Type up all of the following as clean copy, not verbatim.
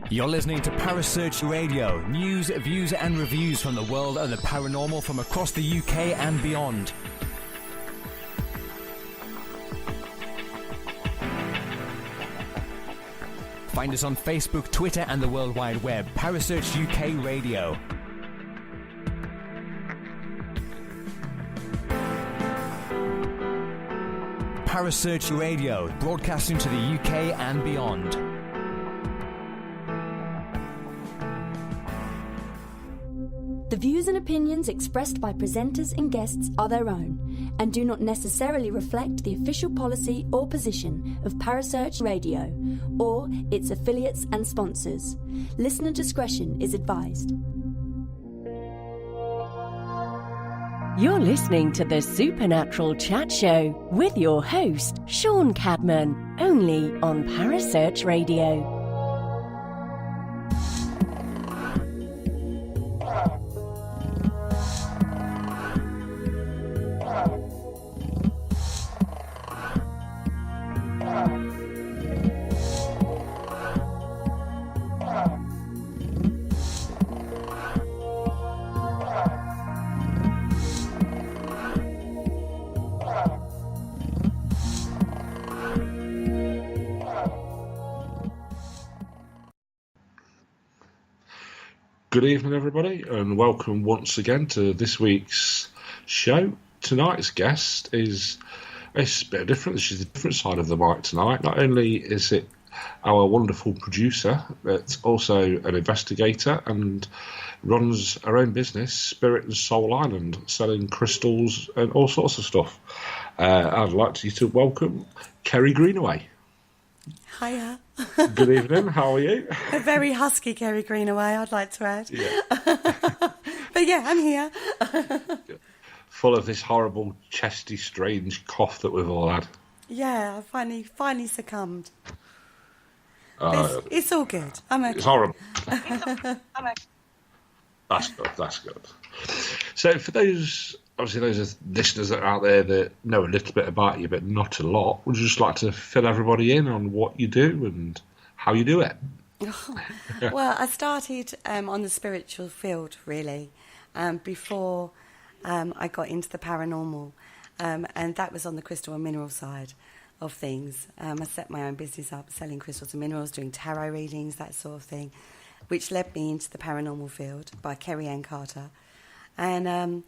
You're listening to Parasearch Radio, news, views and reviews from the world of the paranormal from across the UK and beyond. Find us on Facebook, Twitter and the World Wide Web. Parasearch UK Radio. Parasearch Radio, broadcasting to the UK and beyond. The views and opinions expressed by presenters and guests are their own and do not necessarily reflect the official policy or position of Parasearch Radio or its affiliates and sponsors. Listener discretion is advised. You're listening to the Supernatural Chat Show with your host, Sean Cadman, only on Parasearch Radio. Good evening, everybody, and welcome once again to this week's show. Tonight's guest is a bit different. She's a different side of the mic tonight. Not only is it our wonderful producer, but also an investigator and runs her own business, Spirit and Soul Island, selling crystals and all sorts of stuff. I'd like you to welcome Kerry Greenaway. Hiya. Good evening, how are you? A very husky Kerry Greenaway, I'd like to add. Yeah. But yeah, I'm here. Full of this horrible, chesty, strange cough that we've all had. Yeah, I finally succumbed. It's all good. I'm okay. It's horrible. That's good. So for those listeners that are out there that know a little bit about you, but not a lot, would you just like to fill everybody in on what you do and how you do it? Well, I started on the spiritual field, really, before I got into the paranormal, and that was on the crystal and mineral side of things. I set my own business up, selling crystals and minerals, doing tarot readings, that sort of thing, which led me into the paranormal field by Kerry Carter. And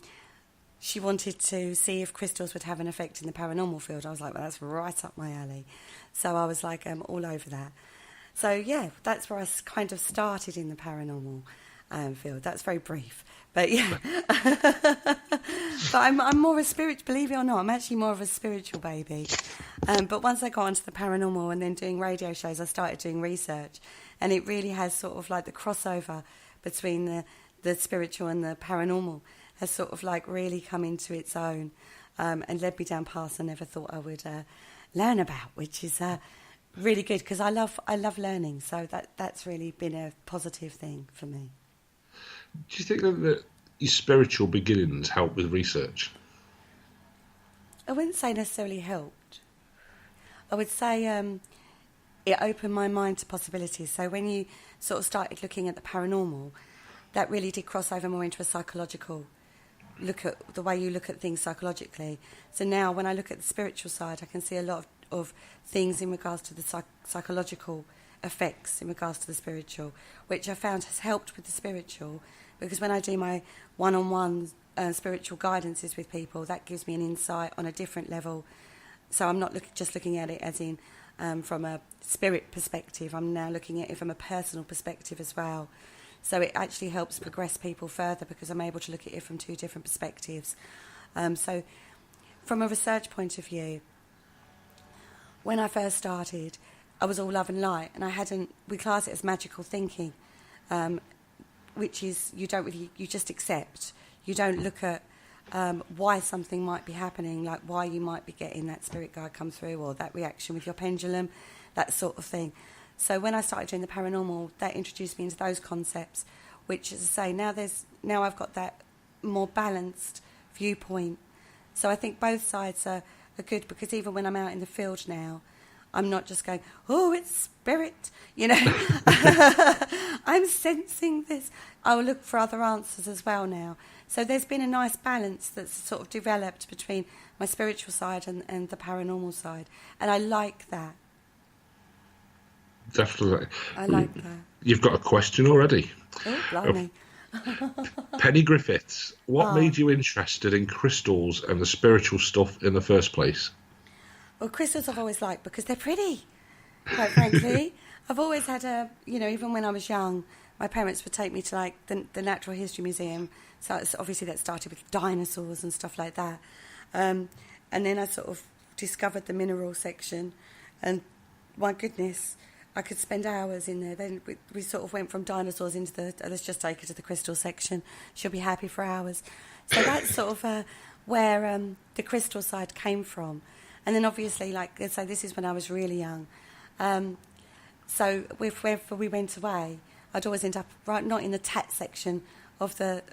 she wanted to see if crystals would have an effect in the paranormal field. I was like, well, that's right up my alley. So I was like, all over that. So yeah, that's where I kind of started in the paranormal field. That's very brief, but yeah. But I'm more of a spirit, believe it or not, I'm actually more of a spiritual baby. But once I got onto the paranormal and then doing radio shows, I started doing research. And it really has sort of like the crossover between the spiritual and the paranormal has sort of like really come into its own and led me down paths I never thought I would learn about, which is really good because I love learning. So that's really been a positive thing for me. Do you think that your spiritual beginnings help with research? I wouldn't say necessarily helped. I would say it opened my mind to possibilities. So when you sort of started looking at the paranormal, that really did cross over more into a psychological look at the way you look at things psychologically. So now when I look at the spiritual side, I can see a lot of things in regards to the psychological effects in regards to the spiritual, which I found has helped with the spiritual, because when I do my one-on-one spiritual guidances with people, that gives me an insight on a different level. So I'm not just looking at it as in from a spirit perspective. I'm now looking at it from a personal perspective as well. So it actually helps progress people further because I'm able to look at it from two different perspectives. So from a research point of view, when I first started, I was all love and light, and we class it as magical thinking, which is you just accept. You don't look at why something might be happening, like why you might be getting that spirit guide come through or that reaction with your pendulum, that sort of thing. So when I started doing the paranormal, that introduced me into those concepts which, as I say, now I've got that more balanced viewpoint. So I think both sides are good, because even when I'm out in the field now, I'm not just going, oh, it's spirit, I'm sensing this. I will look for other answers as well now. So there's been a nice balance that's sort of developed between my spiritual side and the paranormal side. And I like that. Definitely. I like that. You've got a question already. Oh, blimey. Penny Griffiths, what made you interested in crystals and the spiritual stuff in the first place? Well, crystals I've always liked because they're pretty, quite frankly. I've always had even when I was young, my parents would take me to, like, the Natural History Museum. So obviously that started with dinosaurs and stuff like that. And then I sort of discovered the mineral section. And, my goodness, I could spend hours in there. Then we sort of went from dinosaurs into let's just take her to the crystal section. She'll be happy for hours. So that's sort of where the crystal side came from. And then obviously, like I say, this is when I was really young. So wherever we went away, I'd always end up not in the tat section of the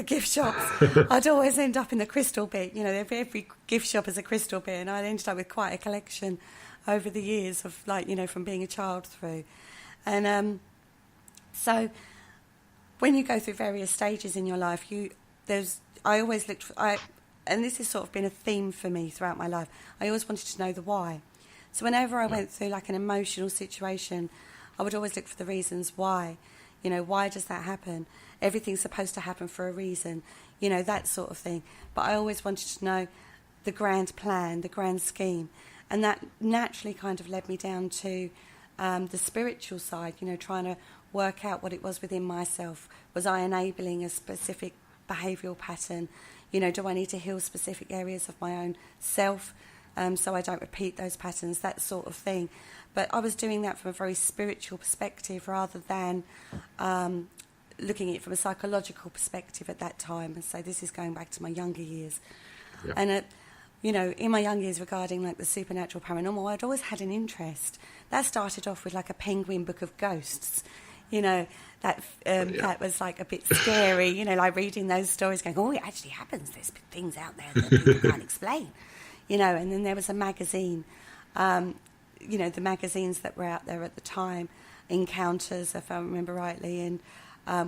gift shops. I'd always end up in the crystal bit. Every gift shop has a crystal bit, and I ended up with quite a collection over the years of, from being a child through. And so when you go through various stages in your life, I always looked for, and this has sort of been a theme for me throughout my life, I always wanted to know the why. So whenever I went through like an emotional situation, I would always look for the reasons why. Why does that happen? Everything's supposed to happen for a reason, that sort of thing. But I always wanted to know the grand plan, the grand scheme. And that naturally kind of led me down to the spiritual side, trying to work out what it was within myself. Was I enabling a specific behavioural pattern? Do I need to heal specific areas of my own self so I don't repeat those patterns, that sort of thing. But I was doing that from a very spiritual perspective rather than looking at it from a psychological perspective at that time. And so this is going back to my younger years. Yeah. And in my young years regarding like the supernatural paranormal, I'd always had an interest. That started off with like a Penguin book of ghosts, that was like a bit scary, like reading those stories going, oh, it actually happens. There's things out there that people can't explain, and then there was a magazine, the magazines that were out there at the time, Encounters, if I remember rightly, and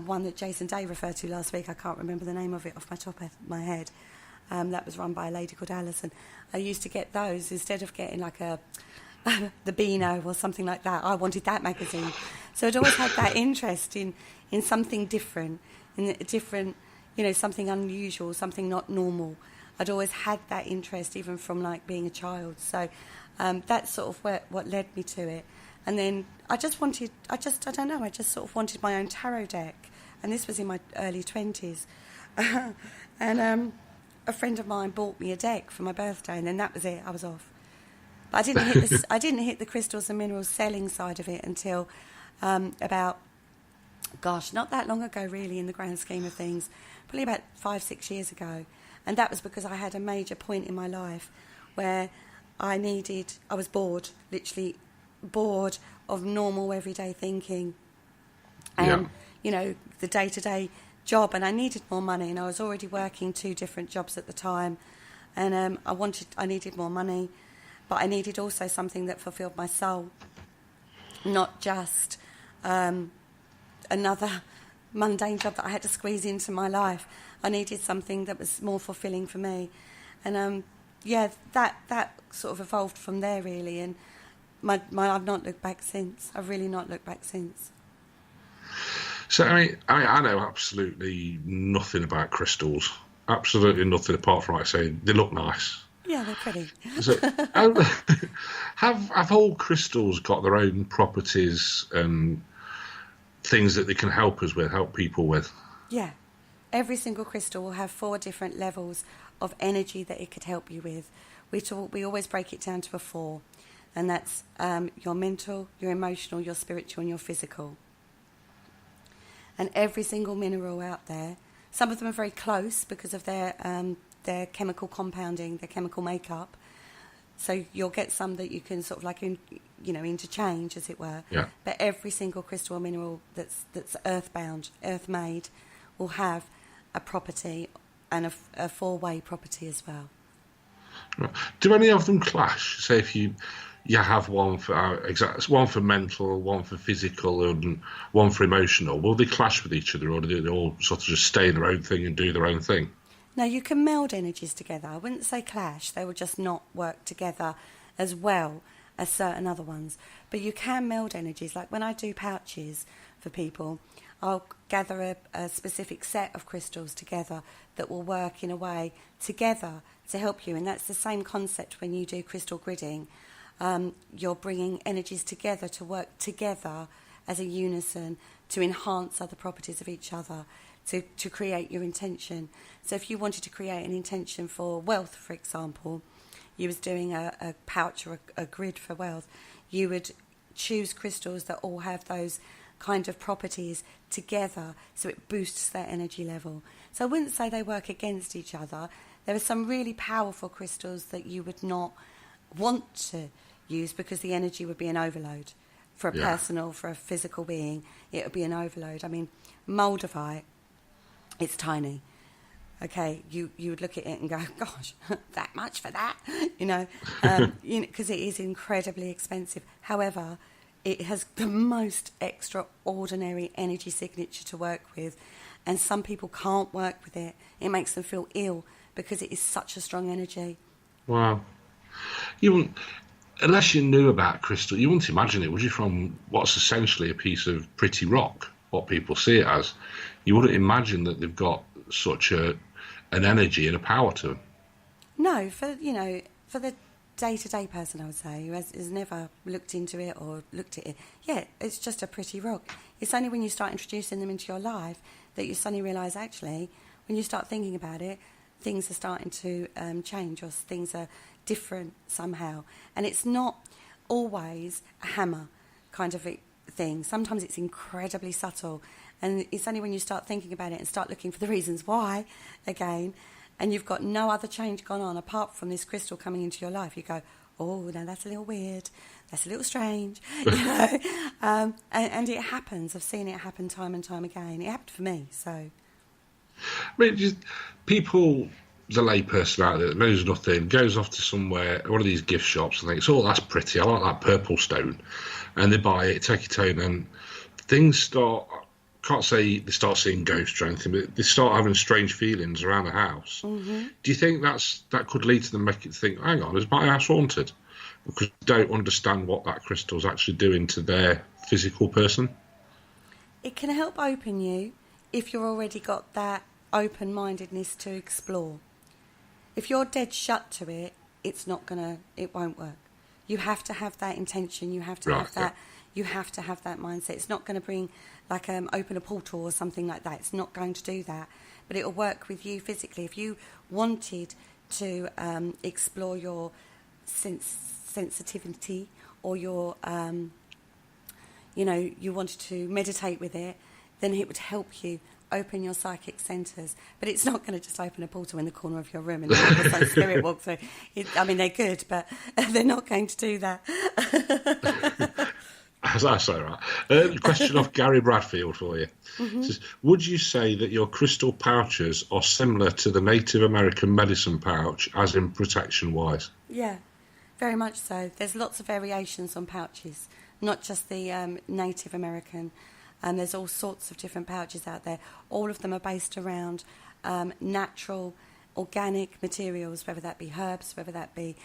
one that Jason Day referred to last week, I can't remember the name of it off my top of my head. That was run by a lady called Alison. I used to get those instead of getting like the Beano or something like that. I wanted that magazine. So I'd always had that interest in something different, something unusual, something not normal. I'd always had that interest even from like being a child. So that's sort of what led me to it. And then I just sort of wanted my own tarot deck. And this was in my early 20s. And a friend of mine bought me a deck for my birthday, and then that was it. I was off. But I didn't hit the crystals and minerals selling side of it until about, not that long ago, really, in the grand scheme of things. Probably about 5-6 years ago. And that was because I had a major point in my life where I was bored, literally bored of normal everyday thinking. And, the day-to-day job, and I needed more money, and I was already working 2 different jobs at the time, and I needed more money, but I needed also something that fulfilled my soul, not just another mundane job that I had to squeeze into my life. I needed something that was more fulfilling for me, and that sort of evolved from there really, and I've not looked back since. I've really not looked back since. So, I know absolutely nothing about crystals. Absolutely nothing apart from, like, saying they look nice. Yeah, they're pretty. So, have all crystals got their own properties and things that they can help people with? Yeah. Every single crystal will have 4 different levels of energy that it could help you with. We always break it down to a 4. And that's your mental, your emotional, your spiritual, and your physical. And every single mineral out there, some of them are very close because of their chemical compounding, their chemical makeup. So you'll get some that you can sort of like interchange, as it were. Yeah. But every single crystal or mineral that's earth-bound, earth-made, will have a property and a four-way property as well. Right. Do any of them clash? Say if you have one for mental, one for physical, and one for emotional. Will they clash with each other, or do they all sort of just stay in their own thing and do their own thing? No, you can meld energies together. I wouldn't say clash. They will just not work together as well as certain other ones. But you can meld energies. Like when I do pouches for people, I'll gather a specific set of crystals together that will work in a way together to help you. And that's the same concept when you do crystal gridding. You're bringing energies together to work together as a unison to enhance other properties of each other, to create your intention. So if you wanted to create an intention for wealth, for example, you was doing a pouch or a grid for wealth, you would choose crystals that all have those kind of properties together, so it boosts their energy level. So I wouldn't say they work against each other. There are some really powerful crystals that you would not want to use because the energy would be an overload. For a personal, for a physical being, it would be an overload. I mean, moldavite, it's tiny. Okay, you would look at it and go, gosh, that much for that? Because it is incredibly expensive. However, it has the most extraordinary energy signature to work with, and some people can't work with it. It makes them feel ill because it is such a strong energy. Wow. Unless you knew about crystal, you wouldn't imagine it, would you, from what's essentially a piece of pretty rock, what people see it as. You wouldn't imagine that they've got such an energy and a power to them. No, for the day-to-day person, I would say, who has never looked into it or looked at it, it's just a pretty rock. It's only when you start introducing them into your life that you suddenly realise, actually, when you start thinking about it, things are starting to change, or things are different somehow. And it's not always a hammer kind of thing. Sometimes it's incredibly subtle. And it's only when you start thinking about it and start looking for the reasons why, again, and you've got no other change gone on apart from this crystal coming into your life, you go, oh, no, that's a little weird. That's a little strange. And it happens. I've seen it happen time and time again. It happened for me, so... I mean, just people, the lay person out there that knows nothing, goes off to somewhere, one of these gift shops, and thinks, oh, that's pretty, I like that purple stone. And they buy it, take it home, and things start... Can't say they start seeing ghosts or anything, but they start having strange feelings around the house. Mm-hmm. Do you think that could lead to them make it think, hang on, is my house haunted? Because they don't understand what that crystal's actually doing to their physical person? It can help open you if you've already got that open-mindedness to explore. If you're dead shut to it, it won't work. You have to have that intention, you have to have that... Yeah. You have to have that mindset. It's not going to bring, open a portal or something like that. It's not going to do that. But it will work with you physically. If you wanted to explore your sensitivity, or your, you wanted to meditate with it, then it would help you open your psychic centres. But it's not going to just open a portal in the corner of your room and have some spirit walk through. They're good, but they're not going to do that. That's all right. Question off Gary Bradfield for you. Mm-hmm. Says, would you say that your crystal pouches are similar to the Native American medicine pouch, as in protection-wise? Yeah, very much so. There's lots of variations on pouches, not just the Native American. There's all sorts of different pouches out there. All of them are based around natural, organic materials, whether that be herbs, whether that be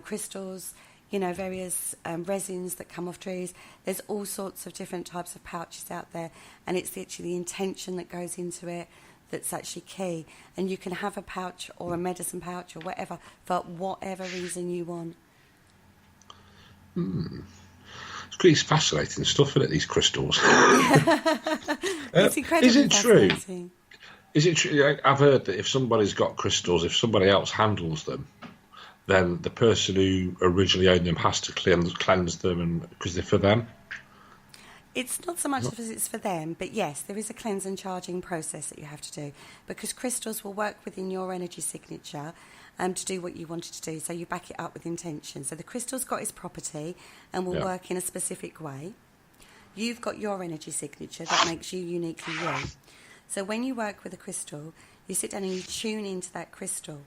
crystals, various resins that come off trees. There's all sorts of different types of pouches out there, and it's actually the intention that goes into it that's actually key. And you can have a pouch or a medicine pouch or whatever for whatever reason you want. It's pretty fascinating stuff, isn't it, these crystals? It's incredibly fascinating. Is it true? I've heard that if somebody's got crystals, if somebody else handles them, then the person who originally owned them has to cleanse them, and because they're for them. It's not so much as it's for them, but yes, there is a cleanse and charging process that you have to do, because crystals will work within your energy signature to do what you wanted to do. So you back it up with intention. So the crystal's got its property and will work in a specific way. You've got your energy signature that makes you uniquely you. So when you work with a crystal, you sit down and you tune into that crystal.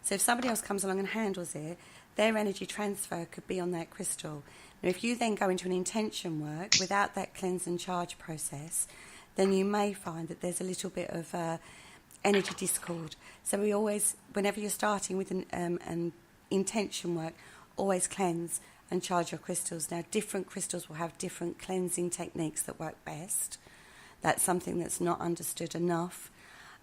So if somebody else comes along and handles it, their energy transfer could be on that crystal. Now, if you then go into an intention work without that cleanse and charge process, then you may find that there's a little bit of energy discord. So we always, whenever you're starting with an intention work, always cleanse and charge your crystals. Now, different crystals will have different cleansing techniques that work best. That's something that's not understood enough.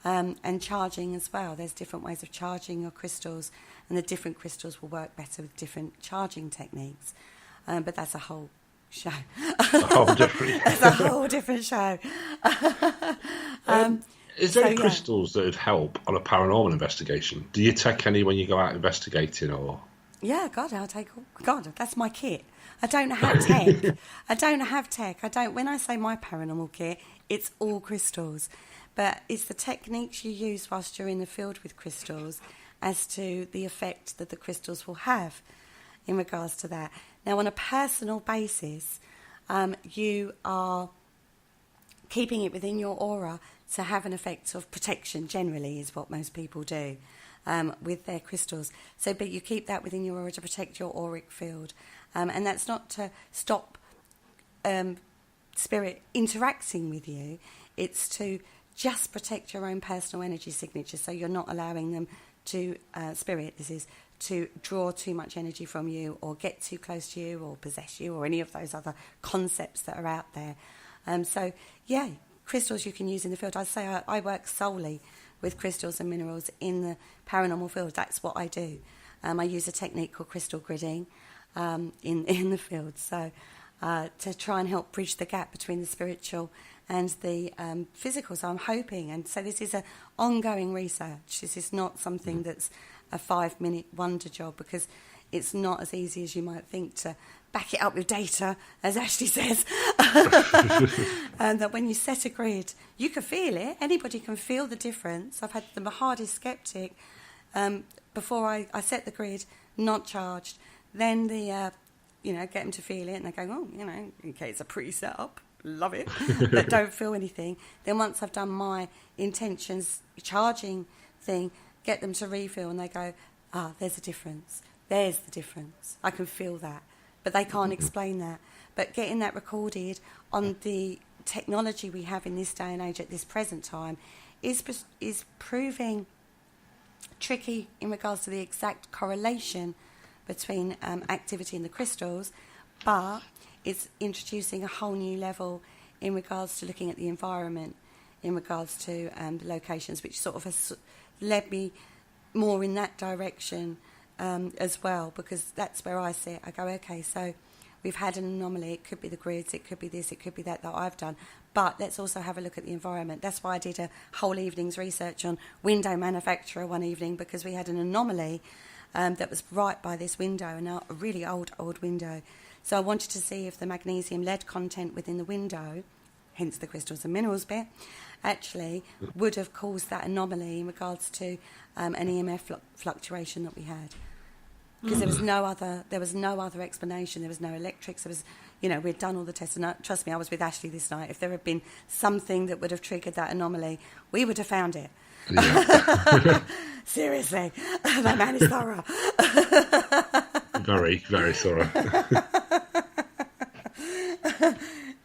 And charging as well. There's different ways of charging your crystals, and the different crystals will work better with different charging techniques. But that's a whole show. That's a whole different show. Is there any crystals that would help on a paranormal investigation? Do you take any when you go out investigating, or? Yeah, God, I'll take all. God, that's my kit. I don't have tech. I don't have tech. When I say my paranormal kit, it's all crystals. But it's the techniques you use whilst you're in the field with crystals as to the effect that the crystals will have in regards to that. Now, on a personal basis, you are keeping it within your aura to have an effect of protection, generally, is what most people do with their crystals. So, but you keep that within your aura to protect your auric field. And that's not to stop spirit interacting with you. It's to just protect your own personal energy signature, so you're not allowing them to, this is, to draw too much energy from you or get too close to you or possess you or any of those other concepts that are out there. So, yeah, crystals you can use in the field. I'd say I work solely with crystals and minerals in the paranormal field. That's what I do. I use a technique called crystal gridding in the field, so to try and help bridge the gap between the spiritual and the physical. So I'm hoping, and so this is an ongoing research. This is not something that's a 5-minute wonder job, because it's not as easy as you might think to back it up with data, as Ashley says. And that when you set a grid, you can feel it. Anybody can feel the difference. I've had the hardest skeptic before I set the grid, not charged. Then get them to feel it, and they go, okay, it's a pre-setup. Love it, but don't feel anything. Then once I've done my intentions charging thing, get them to refill, and they go, there's a difference. There's the difference. I can feel that, but they can't explain that. But getting that recorded on the technology we have in this day and age at this present time is proving tricky in regards to the exact correlation between activity in the crystals, but it's introducing a whole new level in regards to looking at the environment, in regards to the locations, which sort of has led me more in that direction as well, because that's where I sit. I go, okay, so we've had an anomaly. It could be the grids, it could be this, it could be that I've done. But let's also have a look at the environment. That's why I did a whole evening's research on window manufacturer one evening, because we had an anomaly that was right by this window, and a really old window. So I wanted to see if the magnesium lead content within the window, hence the crystals and minerals bit, actually would have caused that anomaly in regards to an EMF fluctuation that we had. Because there was no other explanation. There was no electrics. There was, we'd done all the tests. And trust me, I was with Ashley this night. If there had been something that would have triggered that anomaly, we would have found it. Yeah. Seriously, that man is thorough. Very, very thorough.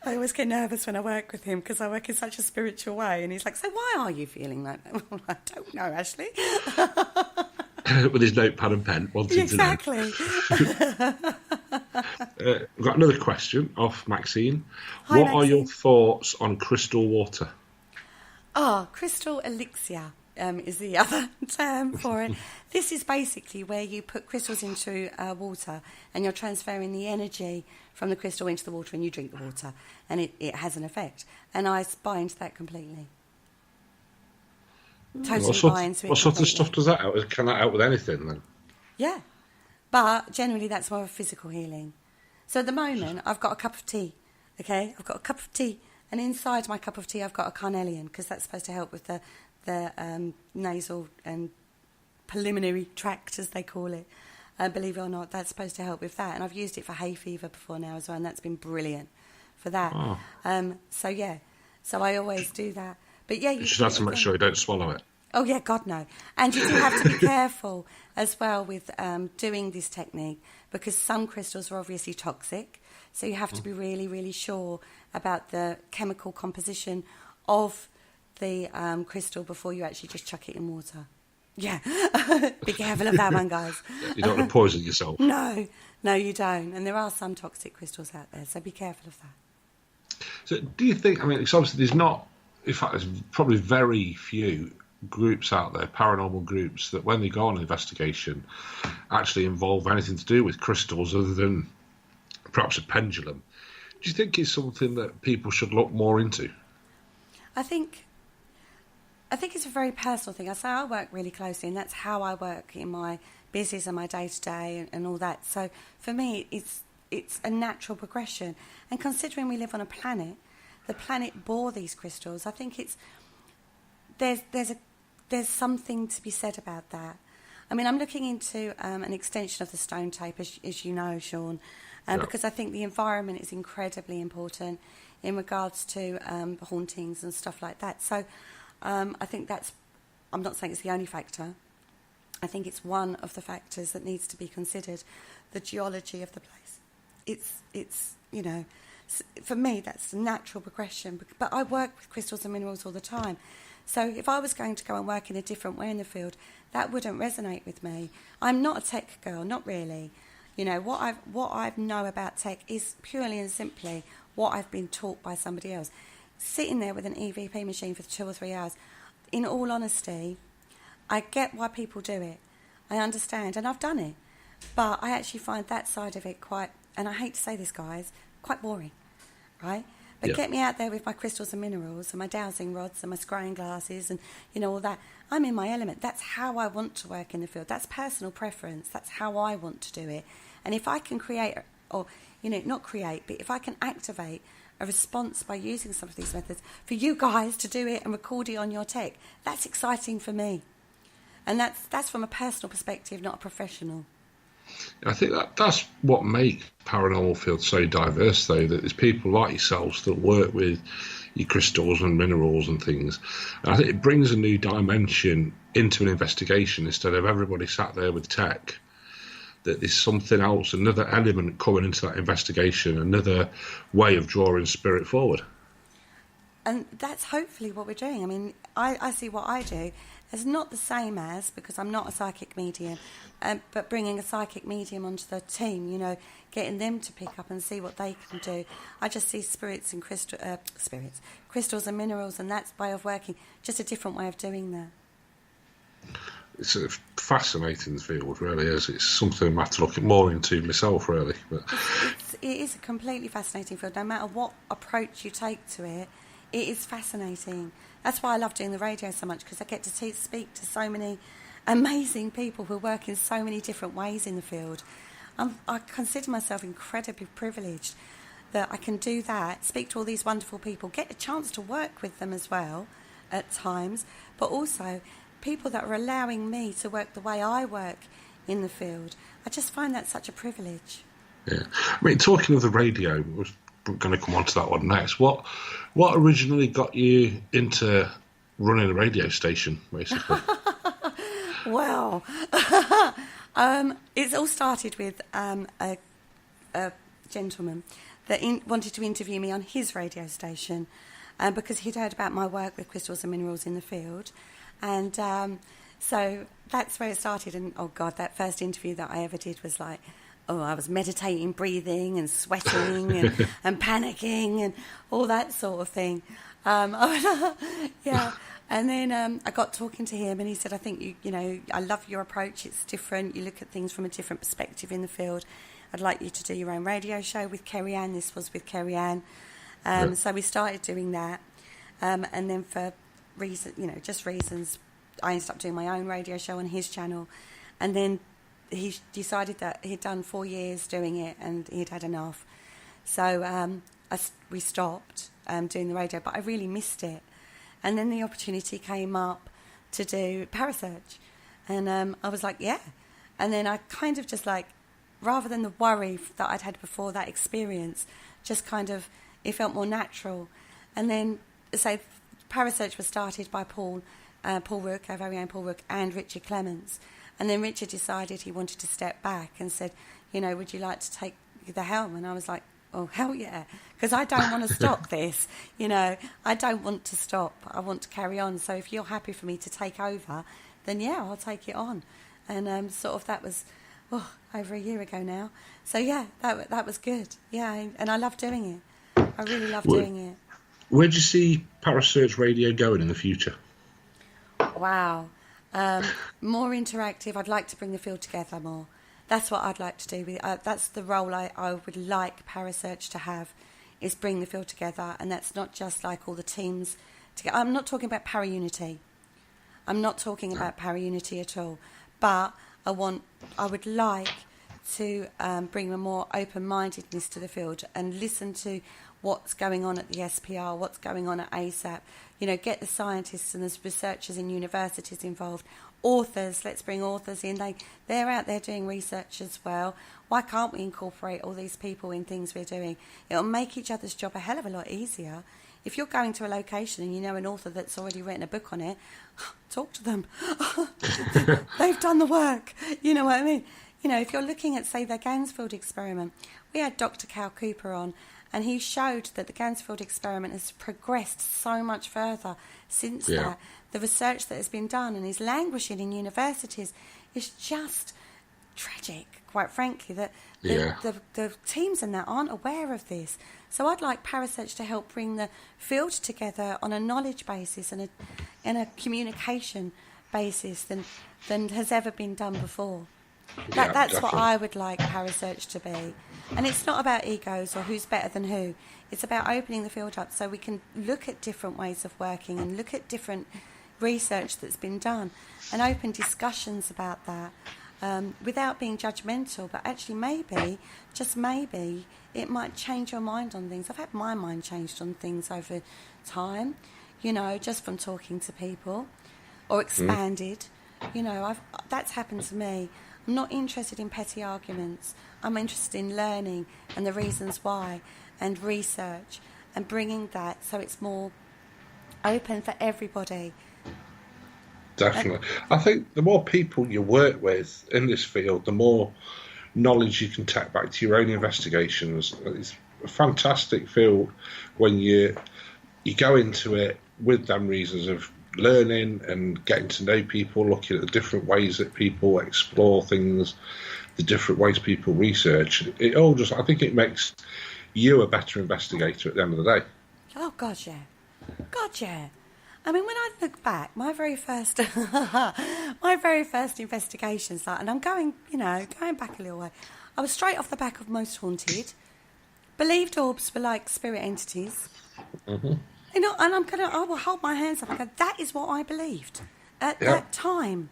I always get nervous when I work with him, because I work in such a spiritual way, and he's like, so why are you feeling like that? I don't know, Ashley. With his notepad and pen, wanting to know. Exactly. We've got another question off Maxine. Hi, what Maxine. are your thoughts on crystal water? Crystal elixir is the other term for it. This is basically where you put crystals into water, and you're transferring the energy from the crystal into the water, and you drink the water, and it has an effect. And I buy into that completely. Totally buy into it. What sort of stuff does that help? Can that help with anything then? Yeah, but generally that's more of physical healing. So at the moment, I've got a cup of tea Okay, I've got a cup of tea, and inside my cup of tea I've got a carnelian, because that's supposed to help with the nasal and preliminary tract, as they call it. Believe it or not, that's supposed to help with that. And I've used it for hay fever before now as well, and that's been brilliant for that. Oh. So I always do that. But yeah, you should have to make sure you don't swallow it. Oh yeah, God no. And you do have to be careful as well with doing this technique, because some crystals are obviously toxic. So you have to be really, really sure about the chemical composition of the crystal before you actually just chuck it in water. Yeah, be careful of that one, guys. You don't want to poison yourself. No, you don't. And there are some toxic crystals out there, so be careful of that. So do you think, I mean, it's obviously there's not, in fact, there's probably very few groups out there, paranormal groups, that when they go on an investigation actually involve anything to do with crystals other than perhaps a pendulum. Do you think it's something that people should look more into? I think it's a very personal thing. I say I work really closely, and that's how I work in my business and my day-to-day and all that. So for me, it's a natural progression. And considering we live on a planet, the planet bore these crystals, I think there's something to be said about that. I mean, I'm looking into an extension of the stone tape, as you know, Sean, because I think the environment is incredibly important in regards to hauntings and stuff like that. So I think I'm not saying it's the only factor. I think it's one of the factors that needs to be considered, the geology of the place. It's for me, that's a natural progression. But I work with crystals and minerals all the time. So if I was going to go and work in a different way in the field, that wouldn't resonate with me. I'm not a tech girl, not really. You know, what I know about tech is purely and simply what I've been taught by somebody else. Sitting there with an EVP machine for 2 or 3 hours, in all honesty, I get why people do it. I understand, and I've done it. But I actually find that side of it quite, and I hate to say this, guys, quite boring, right? But get me out there with my crystals and minerals and my dowsing rods and my scrying glasses and, all that. I'm in my element. That's how I want to work in the field. That's personal preference. That's how I want to do it. And if I can create, or, not create, but if I can activate a response by using some of these methods for you guys to do it and record it on your tech, that's exciting for me. And that's from a personal perspective, not a professional. I think that's what makes paranormal fields so diverse, though, that there's people like yourselves that work with your crystals and minerals and things. And I think it brings a new dimension into an investigation instead of everybody sat there with tech, that there's something else, another element coming into that investigation, another way of drawing spirit forward. And that's hopefully what we're doing. I mean, I see what I do as not the same as, because I'm not a psychic medium, but bringing a psychic medium onto the team, getting them to pick up and see what they can do. I just see spirits and crystals and minerals, and that's way of working, just a different way of doing that. It's a fascinating field, really is. It's something I have to look more into myself, really. But it is a completely fascinating field. No matter what approach you take to it, it is fascinating. That's why I love doing the radio so much, because I get to speak to so many amazing people who work in so many different ways in the field. I consider myself incredibly privileged that I can do that, speak to all these wonderful people, get a chance to work with them as well at times, but also people that are allowing me to work the way I work in the field. I just find that such a privilege. Yeah. I mean, talking of the radio, we're going to come on to that one next. What originally got you into running a radio station, basically? Well, it's all started with a gentleman that wanted to interview me on his radio station because he'd heard about my work with crystals and minerals in the field. And so that's where it started. And, oh, God, that first interview that I ever did was like, I was meditating, breathing and sweating and panicking and all that sort of thing. Yeah. And then I got talking to him and he said, I think, I love your approach. It's different. You look at things from a different perspective in the field. I'd like you to do your own radio show with Kerry Ann. This was with Kerry Ann. So we started doing that. And then for reasons, I ended up doing my own radio show on his channel. And then he decided that he'd done 4 years doing it and he'd had enough. So we stopped doing the radio, but I really missed it. And then the opportunity came up to do Parasearch. And I was like, yeah. And then I kind of just like, rather than the worry that I'd had before that experience, just kind of, it felt more natural. And then, so Parasearch was started by Paul Rook, our very own Paul Rook, and Richard Clements. And then Richard decided he wanted to step back and said, would you like to take the helm? And I was like, oh, hell yeah, because I don't want to stop this. I don't want to stop. I want to carry on. So if you're happy for me to take over, then yeah, I'll take it on. And sort of that was over a year ago now. So yeah, that was good. Yeah, and I love doing it. I really love doing it. Where do you see Parasearch Radio going in the future? Wow. More interactive. I'd like to bring the field together more. That's what I'd like to do. That's the role I would like Parasearch to have, is bring the field together. And that's not just like all the teams together. I'm not talking about para-unity. I'm not talking about para-unity at all. But I would like to bring a more open-mindedness to the field and listen to what's going on at the SPR, what's going on at ASAP. Get the scientists and the researchers in universities involved. Authors, let's bring authors in. They're out there doing research as well. Why can't we incorporate all these people in things we're doing? It'll make each other's job a hell of a lot easier. If you're going to a location and you know an author that's already written a book on it, talk to them. They've done the work. You know what I mean? If you're looking at, say, the Gansfield experiment, we had Dr. Cal Cooper on, and he showed that the Gansfield experiment has progressed so much further since that. The research that has been done and is languishing in universities is just tragic, quite frankly, that the teams in that aren't aware of this. So I'd like Parasearch to help bring the field together on a knowledge basis and a communication basis than has ever been done before. That's what I would like Parasearch to be. And it's not about egos or who's better than who. It's about opening the field up so we can look at different ways of working and look at different research that's been done and open discussions about that without being judgmental. But actually maybe, just maybe, it might change your mind on things. I've had my mind changed on things over time, just from talking to people, or expanded. That's happened to me. I'm not interested in petty arguments. I'm interested in learning and the reasons why and research and bringing that so it's more open for everybody. Definitely. I think the more people you work with in this field, the more knowledge you can take back to your own investigations. It's a fantastic field when you go into it with them reasons of learning and getting to know people, looking at the different ways that people explore things, the different ways people research. It all just, I think it makes you a better investigator at the end of the day. Oh, God, yeah. God, yeah. I mean, when I look back, my very first investigations, and I'm going back a little way, I was straight off the back of Most Haunted, believed orbs were like spirit entities. Mm-hmm. And I will hold my hands up and go, that is what I believed at that time,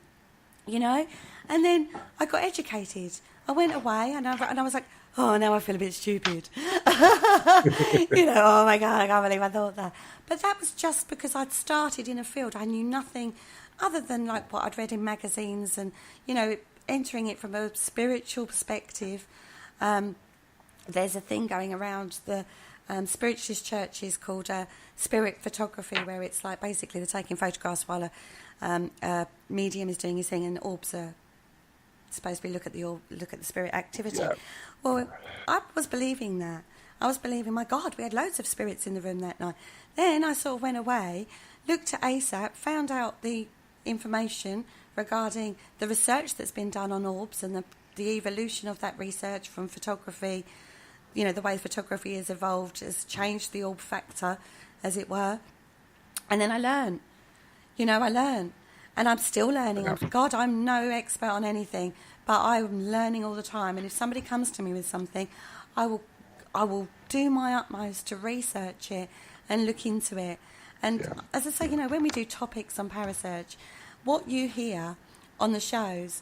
And then I got educated. I went away and I was like, oh, now I feel a bit stupid. Oh my God, I can't believe I thought that. But that was just because I'd started in a field. I knew nothing other than like what I'd read in magazines and, entering it from a spiritual perspective. There's a thing going around the spiritualist churches called spirit photography, where it's like basically they're taking photographs while a medium is doing his thing, and orbs are supposed to be look at the spirit activity. Yeah. Well, I was believing that. I was believing, my God, we had loads of spirits in the room that night. Then I sort of went away, looked at ASAP, found out the information regarding the research that's been done on orbs and the evolution of that research from photography. The way photography has evolved has changed the orb factor, as it were. And then I learned. And I'm still learning. I'm no expert on anything, but I'm learning all the time. And if somebody comes to me with something, I will do my utmost to research it and look into it. And as I say, when we do topics on Parasearch, what you hear on the shows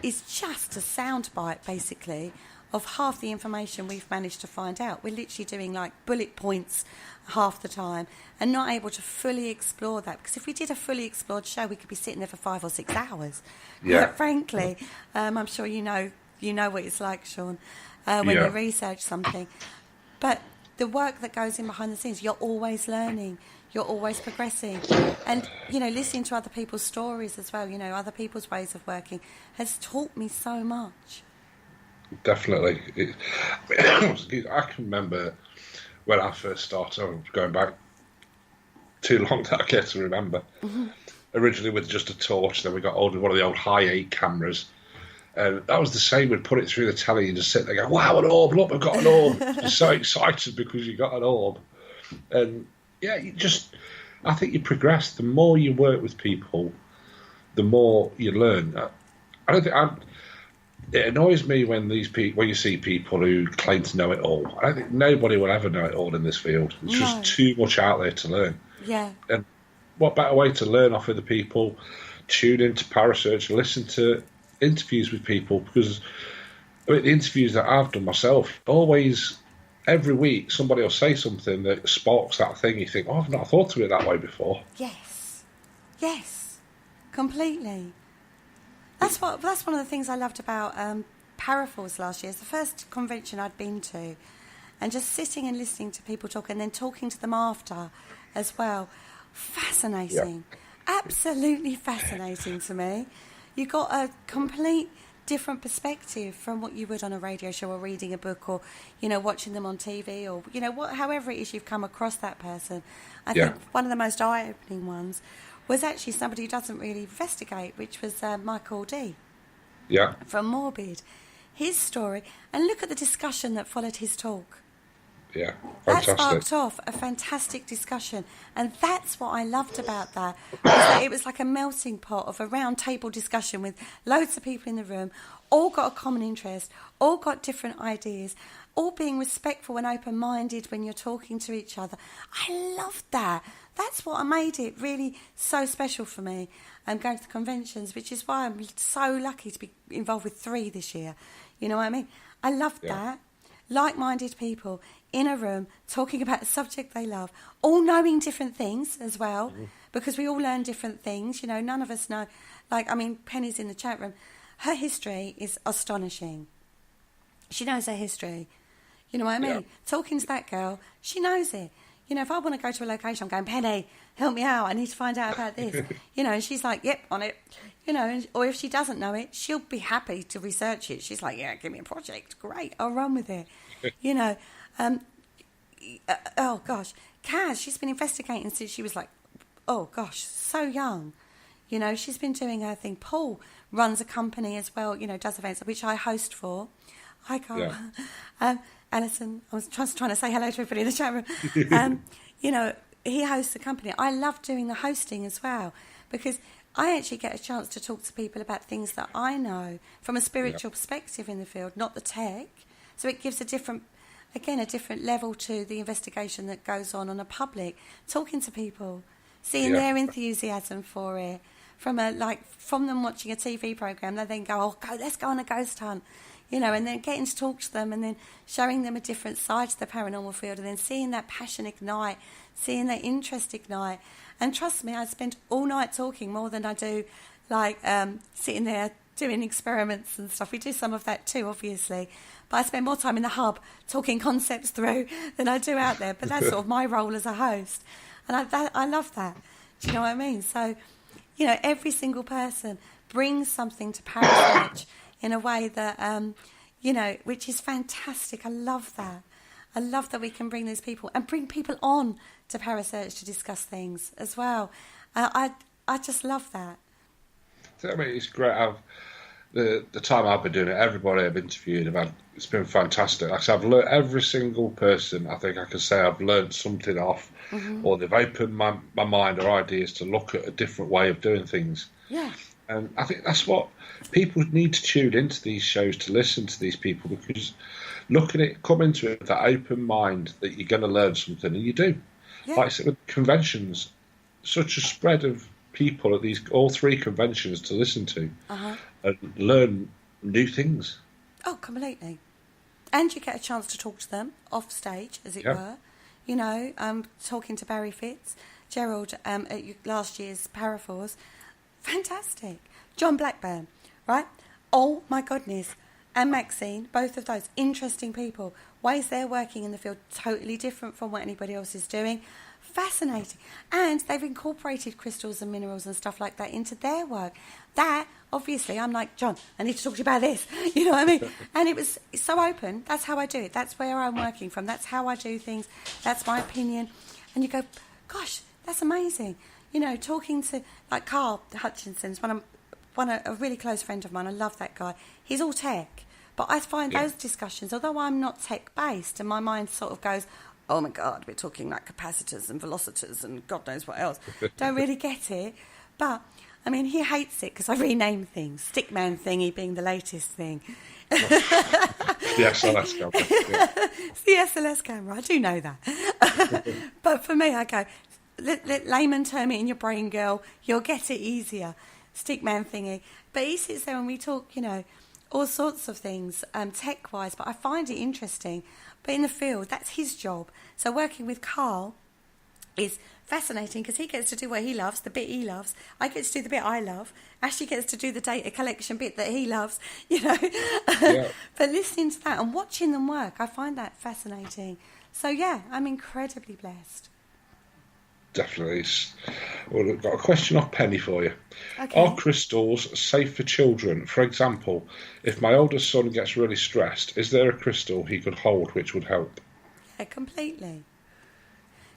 is just a soundbite, basically, of half the information we've managed to find out. We're literally doing like bullet points half the time and not able to fully explore that. Because if we did a fully explored show, we could be sitting there for 5 or 6 hours. Yeah. Quite frankly, I'm sure you know what it's like, Sean, when you research something. But the work that goes in behind the scenes, you're always learning. You're always progressing. And, listening to other people's stories as well, other people's ways of working has taught me so much. Definitely. I can remember when I first started, I'm going back too long that I get to remember. Mm-hmm. Originally with just a torch, then we got hold of one of the old high-8 cameras. And that was the same. We'd put it through the telly and just sit there going, wow, an orb, look, I've got an orb. You're so excited because you got an orb. And, I think you progress. The more you work with people, the more you learn. It annoys me when you see people who claim to know it all. I don't think nobody will ever know it all in this field. There's just too much out there to learn. Yeah. And what better way to learn off other people? Tune into Parasearch and listen to interviews with people, because the interviews that I've done myself, always, every week, somebody will say something that sparks that thing. You think, I've not thought of it that way before. Yes, completely. That's one of the things I loved about Paraforce last year. It's the first convention I'd been to, and just sitting and listening to people talk, and then talking to them after as well. Fascinating, absolutely fascinating to me. You got a complete different perspective from what you would on a radio show or reading a book or, watching them on TV or, however it is you've come across that person. I think one of the most eye-opening ones was actually somebody who doesn't really investigate, which was Michael D. Yeah. From Morbid. His story, and look at the discussion that followed his talk. Yeah, fantastic. That sparked off a fantastic discussion, and that's what I loved about that. It was like a melting pot of a round table discussion with loads of people in the room, all got a common interest, all got different ideas, all being respectful and open-minded when you're talking to each other. I loved that. That's what made it really so special for me. Going to the conventions, which is why I'm so lucky to be involved with 3 this year. You know what I mean? I loved that. Like-minded people in a room talking about a subject they love, all knowing different things as well, because we all learn different things. None of us know. Penny's in the chat room. Her history is astonishing. She knows her history. You know what I mean? Yeah. Talking to that girl, she knows it. If I want to go to a location, I'm going, Penny, help me out. I need to find out about this. And she's like, yep, on it. Or if she doesn't know it, she'll be happy to research it. She's like, yeah, give me a project. Great, I'll run with it. Oh, gosh. Kaz, she's been investigating since she was like, so young. She's been doing her thing. Paul runs a company as well, does events, which I host for. Hi, Carl. Yeah. Alison, I was just trying to say hello to everybody in the chat room. He hosts a company. I love doing the hosting as well, because I actually get a chance to talk to people about things that I know from a spiritual perspective in the field, not the tech. So it gives a different level to the investigation that goes on a public, talking to people, seeing their enthusiasm for it. From them watching a TV program, they then go, let's go on a ghost hunt. And then getting to talk to them and then showing them a different side to the paranormal field and then seeing that passion ignite, seeing that interest ignite. And trust me, I spend all night talking more than I do, sitting there doing experiments and stuff. We do some of that too, obviously. But I spend more time in the hub talking concepts through than I do out there. But that's sort of my role as a host. And I love that. Do you know what I mean? So, every single person brings something to Parasearch in a way that, which is fantastic. I love that. I love that we can bring these people and bring people on to Parasearch to discuss things as well. I just love that. I mean, it's great. The time I've been doing it, everybody I've interviewed, it's been fantastic. Like I said, I've learned every single person. I think I can say I've learned something off, or they've opened my mind or ideas to look at a different way of doing things. Yeah. And I think that's what people need to tune into these shows, to listen to these people, because come into it with that open mind that you're going to learn something, and you do. Yeah. Like I said, with conventions, such a spread of people at all 3 conventions to listen to and learn new things. Oh, completely. And you get a chance to talk to them off stage, as it were. You know, talking to Barry Fitz, Gerald at last year's Paraforce. Fantastic. John Blackburn, right? Oh, my goodness. And Maxine, both of those interesting people. Ways they're working in the field, totally different from what anybody else is doing. Fascinating. And they've incorporated crystals and minerals and stuff like that into their work. That, obviously, I'm like, John, I need to talk to you about this. You know what I mean? And it's so open. That's how I do it. That's where I'm working from. That's how I do things. That's my opinion. And you go, gosh, that's amazing. You know, talking to, like, Carl Hutchinson's a really close friend of mine. I love that guy. He's all tech. But I find those discussions, although I'm not tech-based, and my mind sort of goes, oh, my God, we're talking like capacitors and velocitors and God knows what else. Don't really get it. But, I mean, he hates it because I rename things. Stickman thingy being the latest thing. The SLS camera. Yeah. It's the SLS camera. I do know that. But for me, I go, let layman term it in your brain, girl. You'll get it easier. Stickman thingy. But he sits there and we talk, you know, all sorts of things, tech-wise. But I find it interesting. But in the field, that's his job. So working with Carl is fascinating because he gets to do what he loves, the bit he loves. I get to do the bit I love. Ashley gets to do the data collection bit that he loves, you know. Yeah. But listening to that and watching them work, I find that fascinating. So, yeah, I'm incredibly blessed. Definitely. Well, I've got a question off Penny for you. Okay. Are crystals safe for children? For example, if my oldest son gets really stressed, is there a crystal he could hold which would help? Yeah, completely.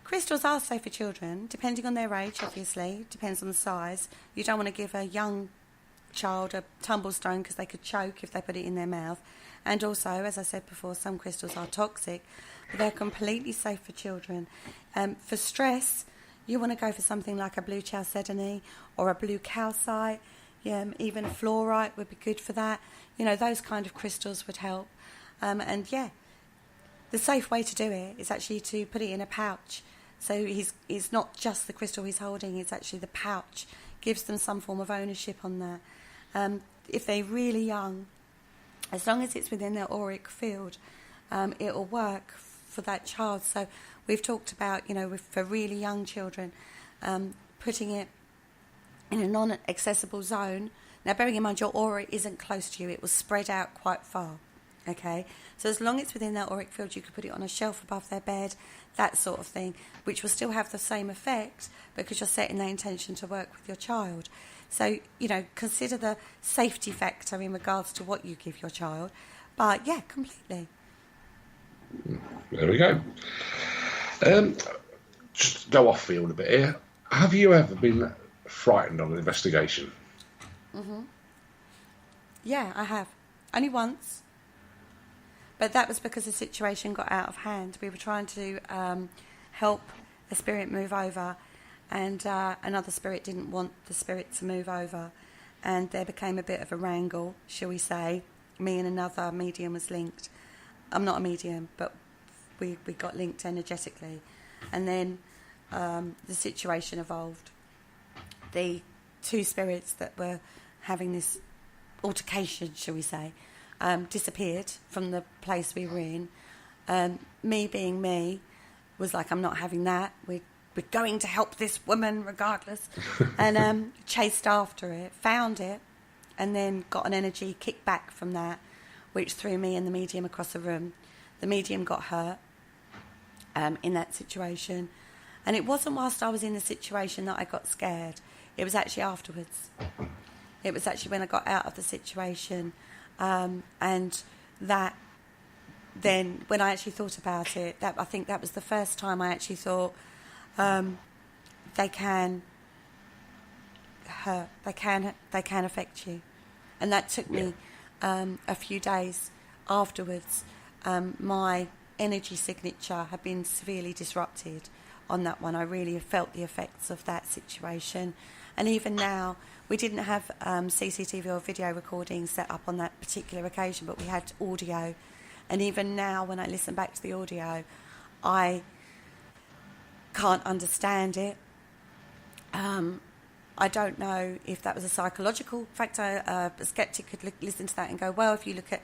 Crystals are safe for children, depending on their age, obviously. Depends on the size. You don't want to give a young child a tumblestone because they could choke if they put it in their mouth. And also, as I said before, some crystals are toxic, but they're completely safe for children. For stress, you want to go for something like a blue chalcedony or a blue calcite. Even fluorite would be good for that. You know, those kind of crystals would help. And yeah, the safe way to do it is actually to put it in a pouch. So it's not just the crystal he's holding, it's actually the pouch. Gives them some form of ownership on that. If they're really young, as long as it's within their auric field, it'll work for that child. So we've talked about, you know, for really young children, putting it in a non-accessible zone. Now, bearing in mind your aura isn't close to you, it will spread out quite far. Okay, so as long as it's within that auric field, you could put it on a shelf above their bed, that sort of thing, which will still have the same effect because you're setting the intention to work with your child. So, you know, consider the safety factor in regards to what you give your child. But, yeah, completely. There we go. Just go off field a bit here. Have you ever been frightened on an investigation? Mm-hmm. Yeah, I have. Only once. But that was because the situation got out of hand. We were trying to help a spirit move over, and another spirit didn't want the spirit to move over. And there became a bit of a wrangle, shall we say. Me and another medium was linked. I'm not a medium, but we got linked energetically. And then the situation evolved. The two spirits that were having this altercation, shall we say, disappeared from the place we were in. Me being me was like, I'm not having that. We're going to help this woman regardless. And chased after it, found it, and then got an energy kick back from that, which threw me and the medium across the room. The medium got hurt in that situation. And it wasn't whilst I was in the situation that I got scared. It was actually afterwards. It was actually when I got out of the situation. And that then, when I actually thought about it, I think that was the first time I actually thought they can hurt, they can affect you. And that took me a few days afterwards. My energy signature had been severely disrupted on that one. I really felt the effects of that situation. And even now, we didn't have CCTV or video recording set up on that particular occasion, but we had audio. And even now, when I listen back to the audio, I can't understand it. I I don't know if that was a psychological factor. A skeptic could listen to that and go, well, if you look at,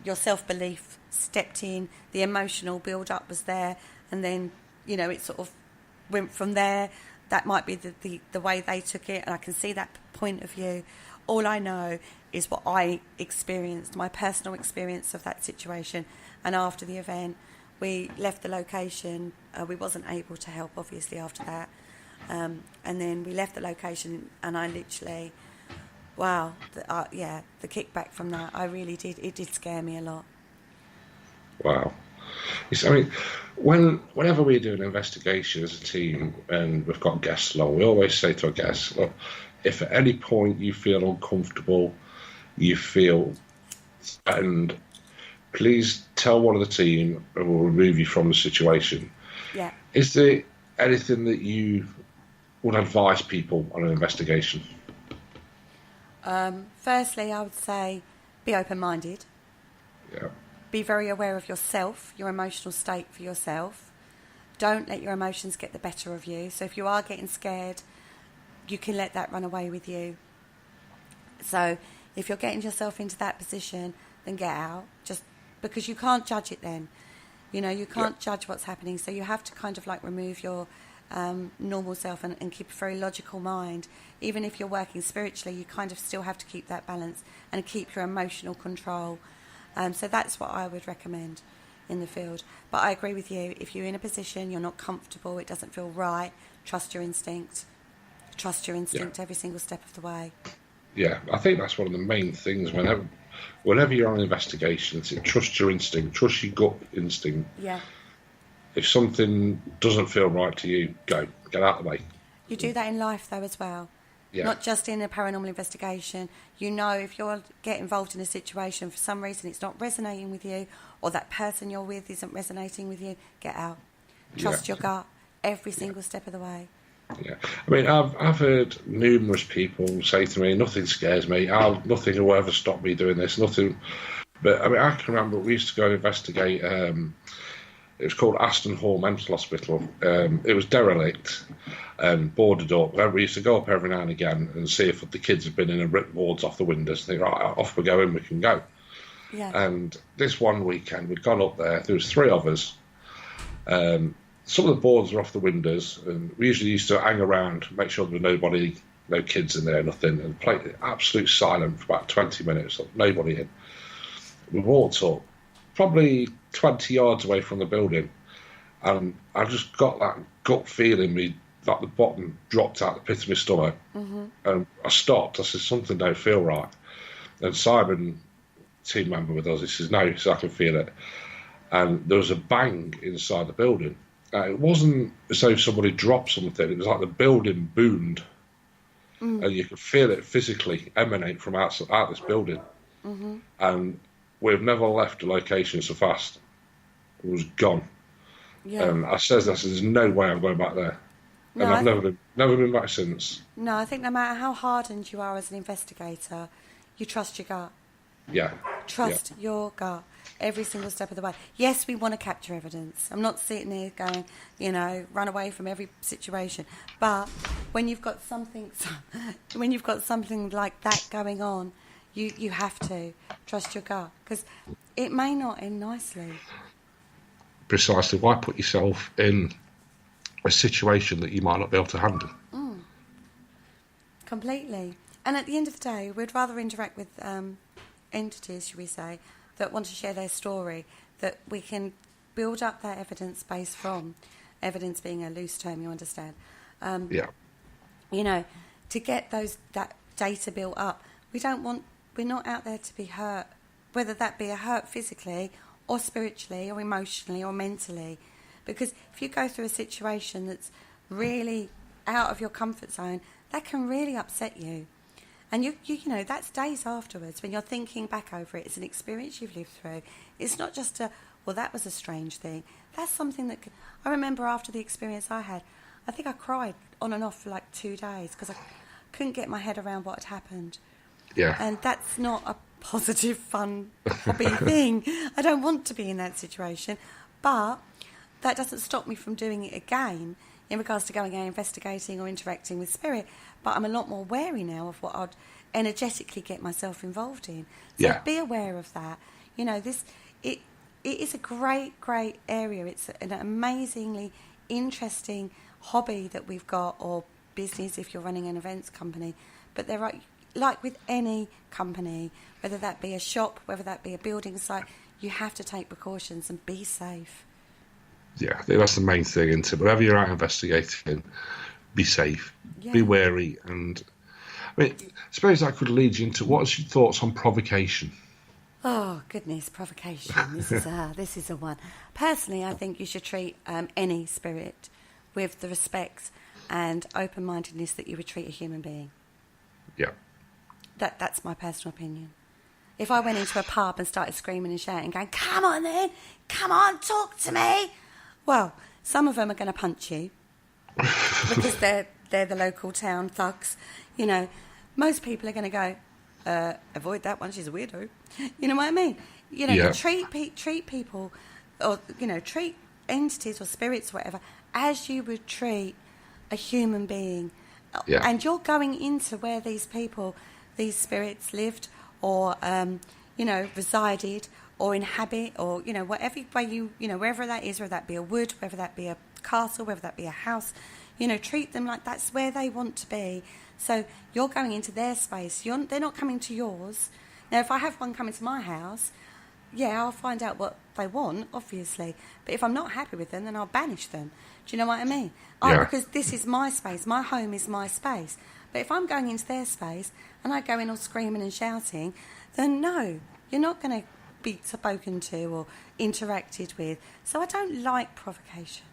your self-belief stepped in, the emotional build-up was there, and then, it sort of went from there. That might be the way they took it, and I can see that point of view. All I know is what I experienced, my personal experience of that situation. And after the event, we left the location. We wasn't able to help, obviously, after that. And then we left the location, and I literally, the kickback from that, I really did. It did scare me a lot. Wow. I mean, whenever we do an investigation as a team and we've got guests along, we always say to our guests, look, if at any point you feel uncomfortable, you feel threatened, please tell one of the team and we'll remove you from the situation. Yeah. Is there anything that you would advise people on an investigation? Firstly, I would say be open-minded. Yeah. Be very aware of yourself, your emotional state for yourself. Don't let your emotions get the better of you. So if you are getting scared, you can let that run away with you. So if you're getting yourself into that position, then get out. Just because you can't judge it then. You can't judge what's happening. So you have to kind of like remove your normal self and keep a very logical mind. Even if you're working spiritually, you kind of still have to keep that balance and keep your emotional control. So that's what I would recommend in the field. But I agree with you. If you're in a position, you're not comfortable, it doesn't feel right, trust your instinct. Trust your instinct every single step of the way. Yeah, I think that's one of the main things whenever you're on an investigation. It's trust your instinct, trust your gut instinct. Yeah. If something doesn't feel right to you, get out of the way. You do that in life though as well. Yeah. Not just in a paranormal investigation. If you're get involved in a situation for some reason it's not resonating with you, or that person you're with isn't resonating with you, get out. Trust your gut every single step of the way. Yeah, I mean, I've heard numerous people say to me, nothing scares me, nothing will ever stop me doing this, nothing. But I mean, I can remember we used to go and investigate, it was called Aston Hall Mental Hospital. It was derelict and boarded up. We used to go up every now and again and see if the kids had been in and ripped boards off the windows. Think, right, off we go in, we can go. Yeah. And this one weekend, we'd gone up there, there was 3 of us. Some of the boards were off the windows, and we usually used to hang around, make sure there was nobody, no kids in there, nothing, and play absolute silent for about 20 minutes, nobody in. We walked up, probably 20 yards away from the building, and I just got that gut feeling, like the bottom dropped out the pit of my stomach, and I stopped. I said, something don't feel right. And Simon, team member with us, he says, no, he said, I can feel it. And there was a bang inside the building. It wasn't as though somebody dropped something. It was like the building boomed, and you could feel it physically emanate from out this building. And we've never left the location so fast. It was gone. Yeah. And I said, there's no way I'm going back there. No, and I've never been back since. No, I think no matter how hardened you are as an investigator, you trust your gut. Yeah. Trust your gut every single step of the way. Yes, we want to capture evidence. I'm not sitting here going, run away from every situation. But when you've got something like that going on, you have to trust your gut, because it may not end nicely. Precisely. Why put yourself in a situation that you might not be able to handle? Completely. And at the end of the day, we'd rather interact with entities, should we say, that want to share their story, that we can build up that evidence base from. Evidence being a loose term, you understand. To get that data built up. We're not out there to be hurt, whether that be a hurt physically or spiritually or emotionally or mentally. Because if you go through a situation that's really out of your comfort zone, that can really upset you. And you that's days afterwards when you're thinking back over it. It's an experience you've lived through. It's not just that was a strange thing. That's something that I remember after the experience I had. I think I cried on and off for like 2 days because I couldn't get my head around what had happened. Yeah. And that's not a positive, fun, hobby thing. I don't want to be in that situation. But that doesn't stop me from doing it again in regards to going out investigating or interacting with spirit, but I'm a lot more wary now of what I'd energetically get myself involved in. So be aware of that. You know, it is a great area. It's an amazingly interesting hobby that we've got, or business if you're running an events company. But there are, like with any company, whether that be a shop, whether that be a building site, you have to take precautions and be safe. Yeah, I think that's the main thing, isn't it? Whatever you're out investigating, be safe, be wary, and I mean, I suppose that could lead you into what's your thoughts on provocation? Oh goodness, provocation! This is a one. Personally, I think you should treat any spirit with the respect and open-mindedness that you would treat a human being. Yeah, that's my personal opinion. If I went into a pub and started screaming and shouting, going, "Come on then, come on, talk to me," well, some of them are going to punch you because they're the local town thugs. You know, most people are going to go, avoid that one, she's a weirdo. You know what I mean? You know, treat people, or, you know, treat entities or spirits or whatever as you would treat a human being. Yeah. And you're going into where these spirits lived, or, you know, resided, or inhabit, or, you know, whatever way you know, wherever that is, whether that be a wood, whether that be a castle, whether that be a house, you know, treat them like that's where they want to be. So you're going into their space. They're not coming to yours. Now, if I have one coming to my house, yeah, I'll find out what they want, obviously. But if I'm not happy with them, then I'll banish them. Do you know what I mean? Because this is my space. My home is my space. But if I'm going into their space and I go in all screaming and shouting, then no, you're not going to be spoken to or interacted with. So I don't like provocation,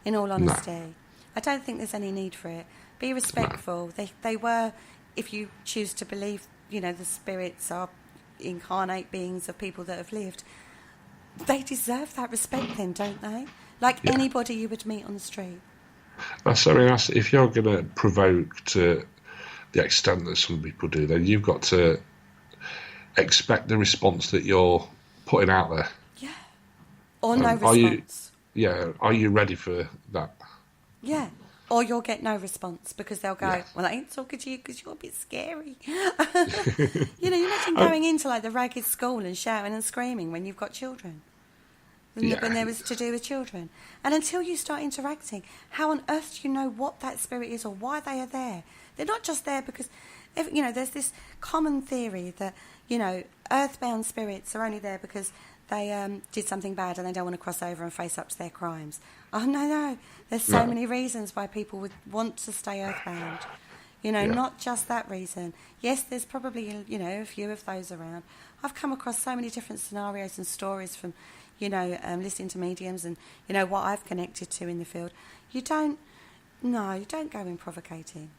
in all honesty. No. I don't think there's any need for it. Be respectful. No. They were, if you choose to believe, you know, the spirits are incarnate beings of people that have lived, they deserve that respect then, don't they? Like anybody you would meet on the street. If you're going to provoke to the extent that some people do, then you've got to expect the response that you're putting out there. Yeah. Or no response. Are you ready for that? Yeah. Or you'll get no response because they'll go, well, I ain't talking to you because you're a bit scary. You know, you imagine going into like the ragged school and shouting and screaming when you've got children. When there was to do with children. And until you start interacting, how on earth do you know what that spirit is or why they are there? They're not just there because, you know, there's this common theory that, you know, earthbound spirits are only there because they did something bad and they don't want to cross over and face up to their crimes. Oh, no. There's so many reasons why people would want to stay earthbound. You know, not just that reason. Yes, there's probably, you know, a few of those around. I've come across so many different scenarios and stories from, you know, listening to mediums and, you know, what I've connected to in the field. You don't go in provocating.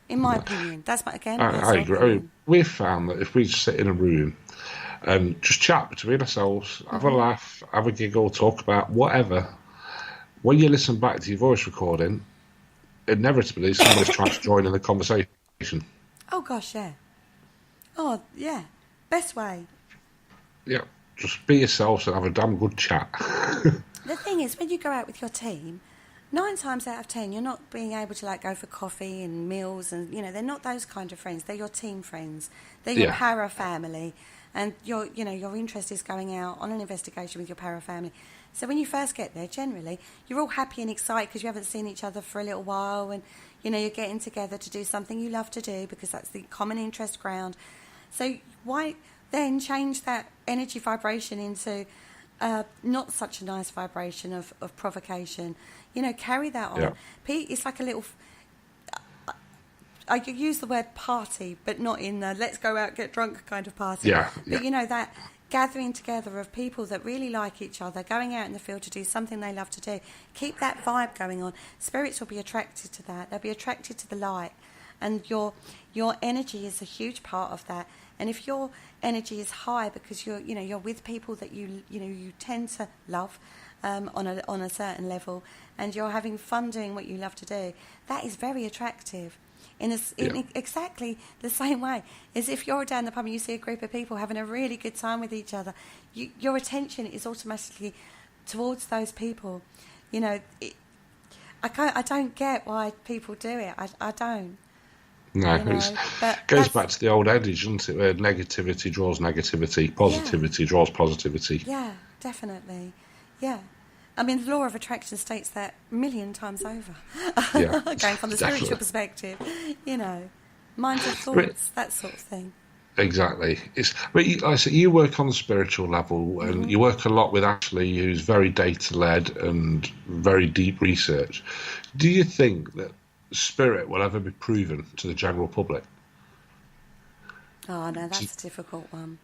In my opinion. That's my, again, I agree. We've found that if we just sit in a room and just chat between ourselves, have a laugh, have a giggle, talk about whatever, when you listen back to your voice recording, inevitably somebody's trying to join in the conversation. Oh, gosh, yeah. Oh, yeah. Best way. Yeah. Just be yourselves and have a damn good chat. The thing is, when you go out with your team, 9 times out of 10, you're not being able to like go for coffee and meals, and you know they're not those kind of friends. They're your team friends. They're your para family, and your interest is going out on an investigation with your para family. So when you first get there, generally you're all happy and excited because you haven't seen each other for a little while, and you know you're getting together to do something you love to do because that's the common interest ground. So why then change that energy vibration into not such a nice vibration of provocation? You know, carry that on. Yeah. It's like a little... I could use the word party, but not in the let's go out, get drunk kind of party. Yeah. But, you know, that gathering together of people that really like each other, going out in the field to do something they love to do. Keep that vibe going on. Spirits will be attracted to that. They'll be attracted to the light. And your energy is a huge part of that. And if your energy is high because you're with people that you tend to love on a certain level, and you're having fun doing what you love to do, that is very attractive. In exactly the same way as if you're down the pub and you see a group of people having a really good time with each other, your attention is automatically towards those people. You know, I don't get why people do it. I don't. No, it goes back to the old adage, doesn't it, where negativity draws negativity, positivity draws positivity. Yeah, definitely. Yeah. I mean, the law of attraction states that a million times over. Yeah, going from the spiritual perspective, mind your thoughts, that sort of thing. Exactly. But like I said, you work on the spiritual level, and you work a lot with Ashley, who's very data-led and very deep research. Do you think that spirit will ever be proven to the general public? Oh, no, that's a difficult one.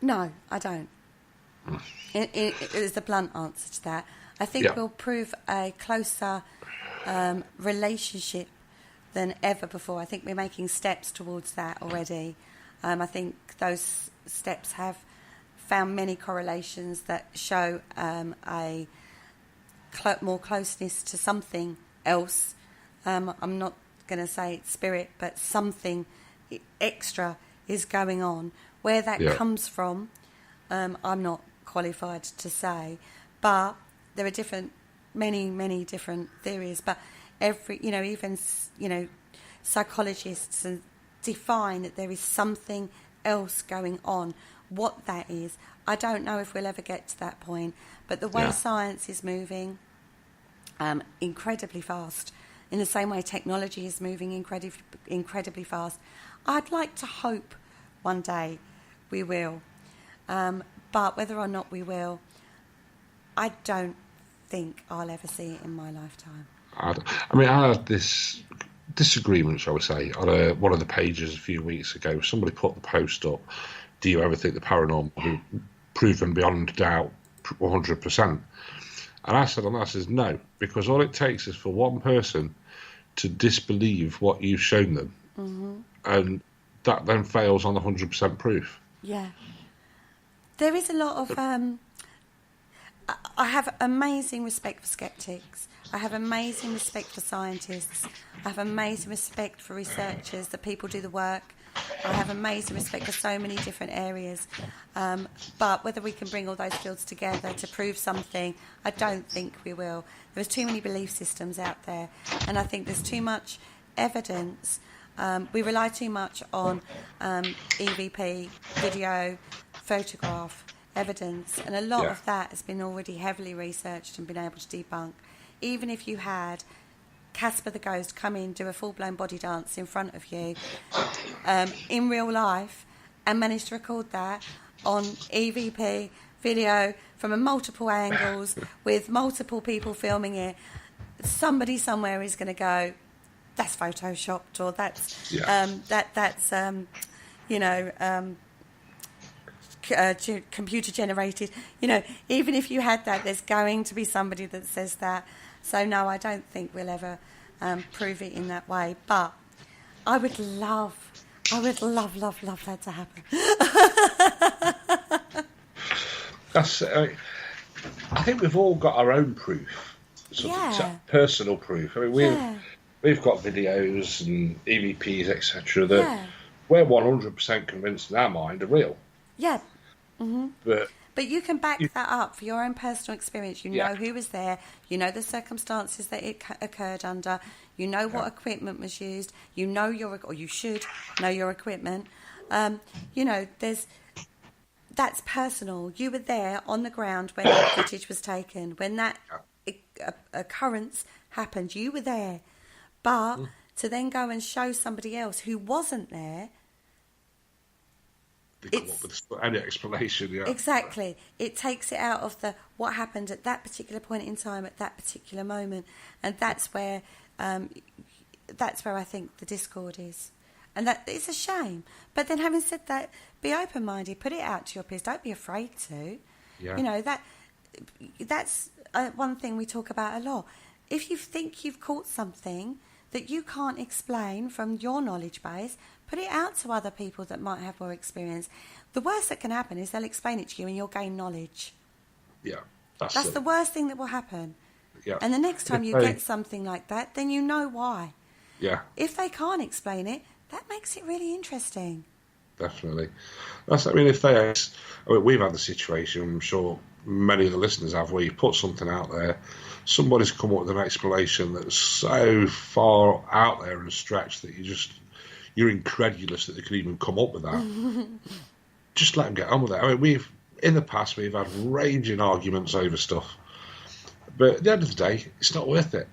No, I don't. It is the blunt answer to that. I think we'll prove a closer relationship than ever before. I think we're making steps towards that already. I think those steps have found many correlations that show a more closeness to something else. I'm not going to say it's spirit, but something extra is going on. Where that comes from, I'm not qualified to say, but there are many different theories. But even psychologists define that there is something else going on. What that is, I don't know if we'll ever get to that point. But the way science is moving incredibly fast, in the same way technology is moving incredibly fast, I'd like to hope one day we will. But whether or not we will, I don't think I'll ever see it in my lifetime. I had this disagreement, shall we say, on one of the pages a few weeks ago. Somebody put the post up, do you ever think the paranormal will be proven beyond doubt 100%? And I said no, because all it takes is for one person to disbelieve what you've shown them, and that then fails on the 100% proof. Yeah. There is a lot of... I have amazing respect for skeptics. I have amazing respect for scientists. I have amazing respect for researchers, that people do the work. I have amazing respect for so many different areas. But whether we can bring all those fields together to prove something, I don't think we will. There's too many belief systems out there, and I think there's too much evidence. We rely too much on EVP, video, photograph, evidence, and a lot of that has been already heavily researched and been able to debunk. Even if you had Casper the Ghost come in, do a full-blown body dance in front of you in real life, and manage to record that on EVP video from multiple angles with multiple people filming it, somebody somewhere is going to go, that's photoshopped, or that's computer generated. Even if you had that, there's going to be somebody that says that. So no, I don't think we'll ever prove it in that way. But I would love that to happen. I think we've all got our own proof, personal proof. I mean, we've got videos and EVPs, etc. that we're 100% convinced in our mind are real. Yeah. Mm-hmm. But you can back that up for your own personal experience. You know who was there. You know the circumstances that it occurred under. You know what equipment was used. You know you should know your equipment. That's personal. You were there on the ground when that footage was taken, when that occurrence happened. You were there. But to then go and show somebody else who wasn't there, come up with any explanation, Exactly. It takes it out of what happened at that particular point in time, at that particular moment, and that's where I think the discord is, and that it's a shame. But then, having said that, be open-minded, put it out to your peers. Don't be afraid to. Yeah. That's one thing we talk about a lot. If you think you've caught something that you can't explain from your knowledge base, put it out to other people that might have more experience. The worst that can happen is they'll explain it to you and you'll gain knowledge. Yeah. That's the worst thing that will happen. Yeah. And the next time you get something like that, then you know why. Yeah. If they can't explain it, that makes it really interesting. Definitely. We've had the situation, I'm sure many of the listeners have, where you put something out there, somebody's come up with an explanation that's so far out there and stretched that you're incredulous that they could even come up with that. Just let them get on with it. I mean, in the past, we've had raging arguments over stuff. But at the end of the day, it's not worth it.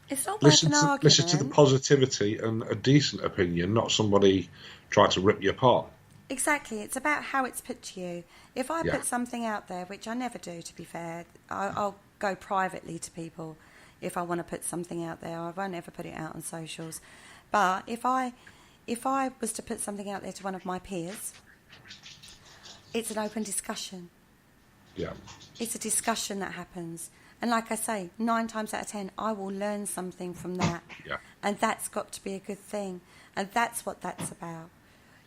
It's not worth an argument. Listen to the positivity and a decent opinion, not somebody trying to rip you apart. Exactly. It's about how it's put to you. If I put something out there, which I never do, to be fair, I'll go privately to people if I want to put something out there. I won't ever put it out on socials. But if I was to put something out there to one of my peers, it's an open discussion. Yeah. It's a discussion that happens. And like I say, 9 times out of 10, I will learn something from that. Yeah. And that's got to be a good thing. And that's what that's about.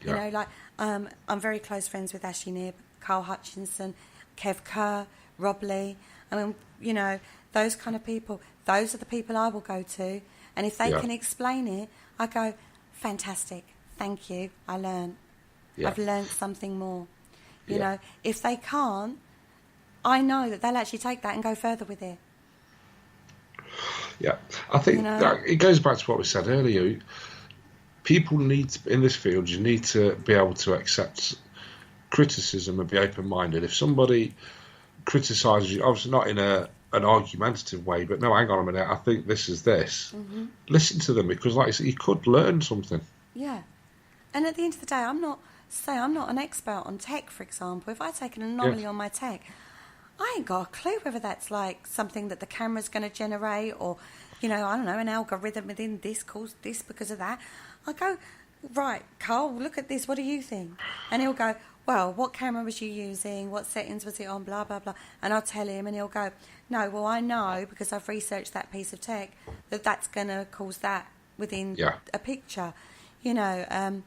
You know, like, I'm very close friends with Ashley Nibb, Carl Hutchinson, Kev Kerr, Rob Lee. I mean, you know, those kind of people, those are the people I will go to. And if they can explain it, I go, fantastic, thank you, I learned. I've learned something more. You know, if they can't, I know that they'll actually take that and go further with it. Yeah, I think that it goes back to what we said earlier. People need to, in this field, you need to be able to accept criticism and be open-minded. If somebody criticises you, obviously not in an argumentative way, but no, hang on a minute, I think this is this. Mm-hmm. Listen to them, because like I said, you could learn something. Yeah. And at the end of the day, I'm not an expert on tech, for example. If I take an anomaly on my tech, I ain't got a clue whether that's like something that the camera's going to generate, or, you know, I don't know, an algorithm within this caused this because of that. I go, right, Carl, look at this, what do you think? And he'll go, well, what camera was you using? What settings was it on? Blah, blah, blah. And I'll tell him, and he'll go, no, well, I know, because I've researched that piece of tech, that that's going to cause that within a picture, you know.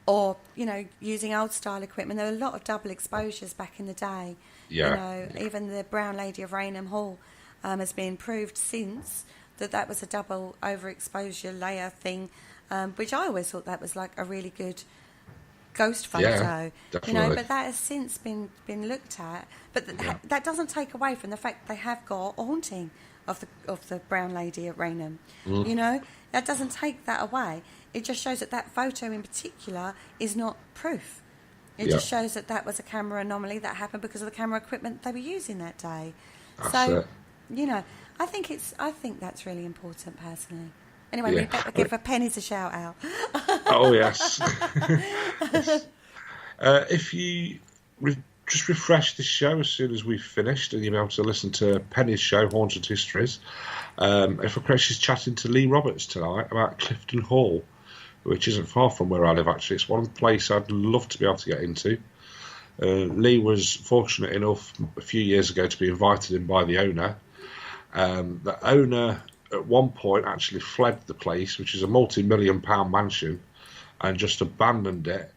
Or, you know, using old style equipment. There were a lot of double exposures back in the day. Yeah. You know, even the Brown Lady of Raynham Hall has been proved since that was a double overexposure layer thing, which I always thought that was like a really good ghost photo. Yeah, definitely. You know, but that has since been looked at. But that doesn't take away from the fact they have got a haunting of the Brown Lady at Raynham. Mm. You know, that doesn't take that away. It just shows that photo in particular is not proof. It just shows that was a camera anomaly that happened because of the camera equipment they were using that day. You know, I think that's really important personally. Anyway, we better give Pennies a shout out. Oh, yes. If you just refresh this show as soon as we've finished, and you'll be able to listen to Penny's show, Haunted Histories. If I she's chatting to Lee Roberts tonight about Clifton Hall, which isn't far from where I live, actually. It's one place I'd love to be able to get into. Lee was fortunate enough a few years ago to be invited in by the owner. The owner, at one point, actually fled the place, which is a multi-million-pound mansion, and just abandoned it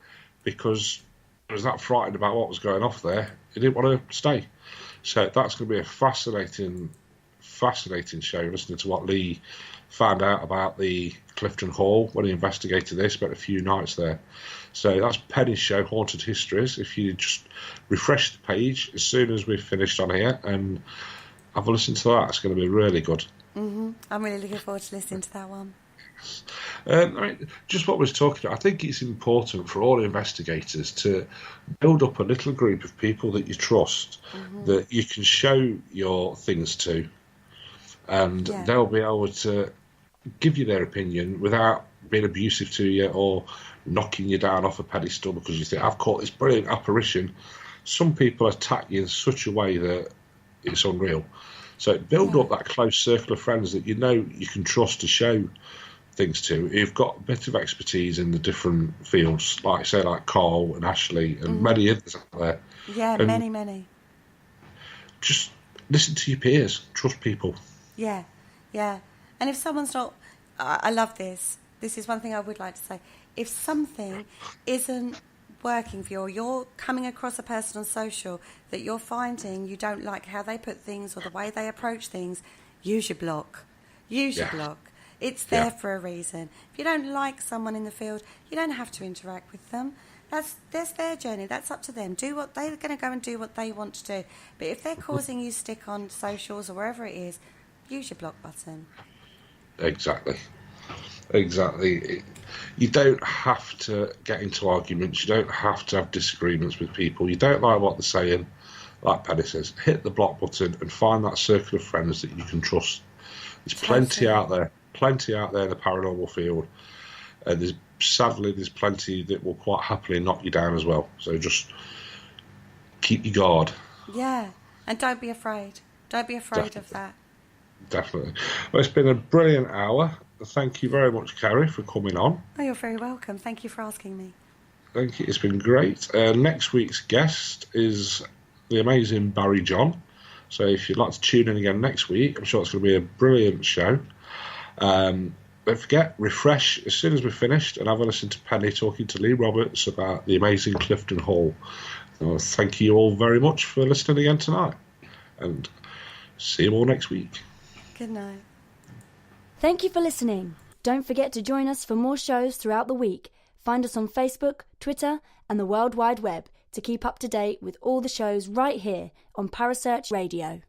because he was that frightened about what was going off there. He didn't want to stay. So that's going to be a fascinating show, listening to what Lee found out about the Clifton Hall when he investigated this, spent a few nights there. So that's Penny's show, Haunted Histories. If you just refresh the page as soon as we've finished on here and have a listen to that, it's going to be really good. Mm-hmm. I'm really looking forward to listening to that one. I mean, just what we was talking about, I think it's important for all investigators to build up a little group of people that you trust, that you can show your things to, and they'll be able to give you their opinion without being abusive to you or knocking you down off a pedestal because you think, I've caught this brilliant apparition. Some people attack you in such a way that it's unreal. So build up that close circle of friends that you know you can trust to show things to. You've got a bit of expertise in the different fields, like Carl and Ashley and many others out there. Yeah, and many. Just listen to your peers. Trust people. Yeah. And if someone's not... I love this. This is one thing I would like to say. If something isn't working for you, or you're coming across a person on social that you're finding you don't like how they put things or the way they approach things, use your block. Use your block. It's there for a reason. If you don't like someone in the field, you don't have to interact with them. That's their journey. That's up to them. Do what they're going to go and do what they want to do. But if they're causing you stick on socials or wherever it is, use your block button. Exactly. You don't have to get into arguments. You don't have to have disagreements with people. You don't like what they're saying. Like Penny says, hit the block button and find that circle of friends that you can trust. There's plenty out there in the paranormal field. And sadly, there's plenty that will quite happily knock you down as well. So just keep your guard. Yeah, and don't be afraid. Don't be afraid of that. Definitely. Well, it's been a brilliant hour. Thank you very much, Kerry, for coming on. Oh, you're very welcome. Thank you for asking me. Thank you. It's been great. Next week's guest is the amazing Barry John. So if you'd like to tune in again next week, I'm sure it's going to be a brilliant show. Don't forget, refresh as soon as we're finished and have a listen to Penny talking to Lee Roberts about the amazing Clifton Hall. Thank you all very much for listening again tonight. And see you all next week. Good night. Thank you for listening. Don't forget to join us for more shows throughout the week. Find us on Facebook, Twitter, and the World Wide Web to keep up to date with all the shows right here on Parasearch Radio.